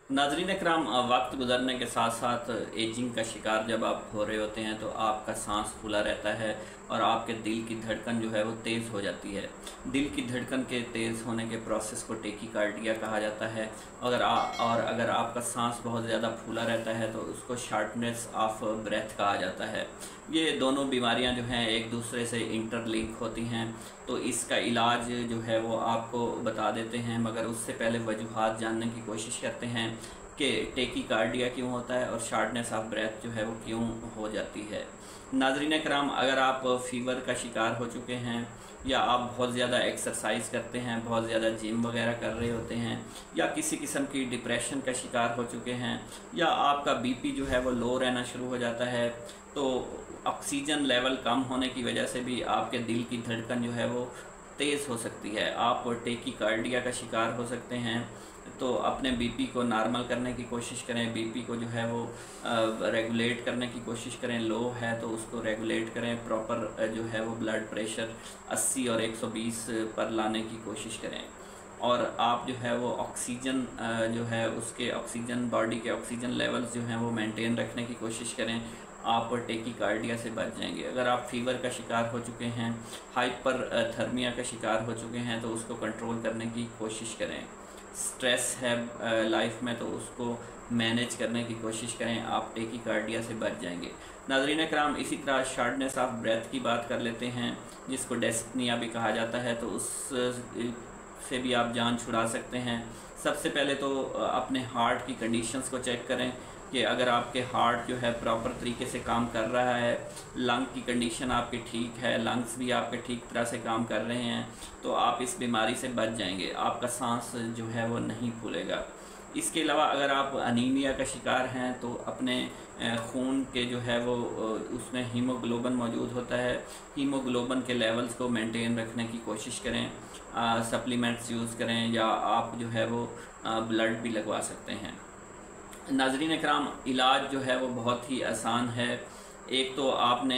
नाज़रीन इकराम, वक्त गुजरने के साथ साथ एजिंग का शिकार जब आप हो रहे होते हैं तो आपका सांस फूला रहता है और आपके दिल की धड़कन जो है वो तेज़ हो जाती है। दिल की धड़कन के तेज़ होने के प्रोसेस को टेकीकार्डिया कहा जाता है। अगर आपका सांस बहुत ज़्यादा फूला रहता है तो उसको शार्टनेस ऑफ ब्रेथ कहा जाता है। ये दोनों बीमारियां जो हैं एक दूसरे से इंटरलिंक होती हैं, तो इसका इलाज जो है वो आपको बता देते हैं, मगर उससे पहले वजूहात जानने की कोशिश करते हैं कि टेकीकार्डिया क्यों होता है और शार्टनेस ऑफ ब्रेथ जो है वो क्यों हो जाती है। नाज़रीन कराम, अगर आप फीवर का शिकार हो चुके हैं या आप बहुत ज़्यादा एक्सरसाइज करते हैं, बहुत ज़्यादा जिम वगैरह कर रहे होते हैं, या किसी किस्म की डिप्रेशन का शिकार हो चुके हैं, या आपका बीपी जो है वो लो रहना शुरू हो जाता है, तो ऑक्सीजन लेवल कम होने की वजह से भी आपके दिल की धड़कन जो है वो तेज़ हो सकती है। आप टेकीकार्डिया का शिकार हो सकते हैं। तो अपने बीपी को नॉर्मल करने की कोशिश करें, बीपी को जो है वो रेगुलेट करने की कोशिश करें। लो है तो उसको रेगुलेट करें, प्रॉपर जो है वो ब्लड प्रेशर 80 और 120 पर लाने की कोशिश करें। और आप जो है वो ऑक्सीजन जो है उसके ऑक्सीजन बॉडी के ऑक्सीजन लेवल्स जो हैं वो मेंटेन रखने की कोशिश करें। आप टेकीकार्डिया से बच जाएंगे। अगर आप फीवर का शिकार हो चुके हैं, हाइपर थर्मिया का शिकार हो चुके हैं, तो उसको कंट्रोल करने की कोशिश करें। स्ट्रेस है लाइफ में तो उसको मैनेज करने की कोशिश करें, आप टेकीकार्डिया से बच जाएंगे। नाज़रीन कराम, इसी तरह शार्टनेस ऑफ ब्रेथ की बात कर लेते हैं, जिसको डेस्पनिया भी कहा जाता है, तो उस से भी आप जान छुड़ा सकते हैं। सबसे पहले तो अपने हार्ट की कंडीशंस को चेक करें कि अगर आपके हार्ट जो है प्रॉपर तरीके से काम कर रहा है, लंग की कंडीशन आपकी ठीक है, लंग्स भी आपके ठीक तरह से काम कर रहे हैं, तो आप इस बीमारी से बच जाएंगे, आपका सांस जो है वो नहीं फूलेगा। इसके अलावा अगर आप अनीमिया का शिकार हैं तो अपने खून के जो है वो उसमें हीमोग्लोबिन मौजूद होता है, हीमोग्लोबिन के लेवल्स को मेंटेन रखने की कोशिश करें। सप्लीमेंट्स यूज़ करें या आप जो है वो ब्लड भी लगवा सकते हैं। नाज़रीन इकराम, इलाज जो है वो बहुत ही आसान है। एक तो आपने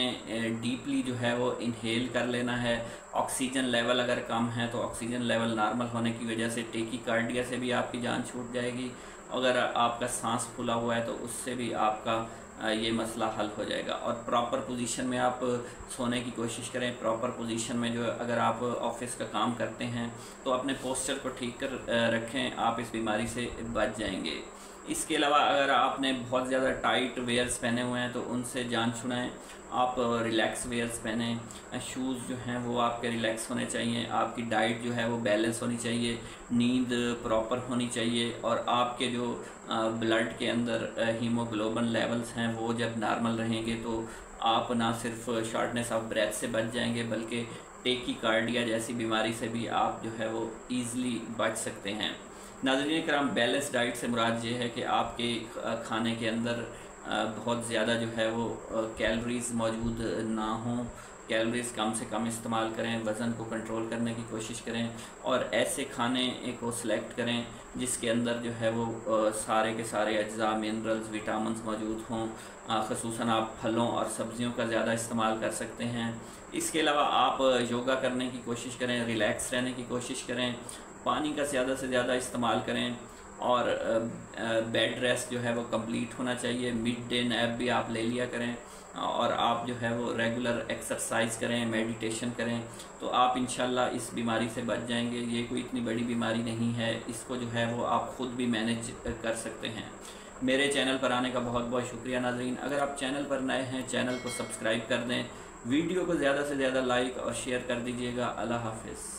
डीपली जो है वो इनहेल कर लेना है। ऑक्सीजन लेवल अगर कम है तो ऑक्सीजन लेवल नॉर्मल होने की वजह से टेकीकार्डिया से भी आपकी जान छूट जाएगी। अगर आपका सांस फूला हुआ है तो उससे भी आपका ये मसला हल हो जाएगा। और प्रॉपर पोजीशन में आप सोने की कोशिश करें। प्रॉपर पोजीशन में जो अगर आप ऑफिस का काम करते हैं तो अपने पोस्चर को ठीक कर रखें, आप इस बीमारी से बच जाएंगे। इसके अलावा अगर आपने बहुत ज़्यादा टाइट वेयर्स पहने हुए हैं तो उनसे जान छुड़ाएं। आप रिलैक्स वेयर्स पहने, शूज़ जो हैं वो आपके रिलैक्स होने चाहिए, आपकी डाइट जो है वो बैलेंस होनी चाहिए, नींद प्रॉपर होनी चाहिए, और आपके जो ब्लड के अंदर हीमोग्लोबिन लेवल्स हैं वो जब नॉर्मल रहेंगे तो आप ना सिर्फ शार्टनेस ऑफ ब्रेथ से बच जाएंगे बल्कि टेकीकार्डिया जैसी बीमारी से भी आप जो है वो ईज़िली बच सकते हैं। नाज़रीन कराम, बैलेंस डाइट से मुराद ये है कि आपके खाने के अंदर बहुत ज़्यादा जो है वो कैलोरीज़ मौजूद ना हों, कैलोरीज़ कम से कम इस्तेमाल करें, वज़न को कंट्रोल करने की कोशिश करें, और ऐसे खाने को सिलेक्ट करें जिसके अंदर जो है वो सारे के सारे अज्जा, मिनरल्स, विटामिन्स मौजूद हों। ख़ुसूसन आप फलों और सब्ज़ियों का ज़्यादा इस्तेमाल कर सकते हैं। इसके अलावा आप योगा करने की कोशिश करें, रिलैक्स रहने की कोशिश करें, पानी का ज़्यादा से ज़्यादा इस्तेमाल करें, और बेड रेस्ट जो है वो कंप्लीट होना चाहिए। मिड डे नैप भी आप ले लिया करें, और आप जो है वो रेगुलर एक्सरसाइज करें, मेडिटेशन करें, तो आप इंशाल्लाह इस बीमारी से बच जाएंगे। ये कोई इतनी बड़ी बीमारी नहीं है, इसको जो है वो आप ख़ुद भी मैनेज कर सकते हैं। मेरे चैनल पर आने का बहुत बहुत शुक्रिया नाज़रीन। अगर आप चैनल पर नए हैं, चैनल को सब्सक्राइब कर दें, वीडियो को ज़्यादा से ज़्यादा लाइक और शेयर कर दीजिएगा। अल्लाह हाफ़िज़।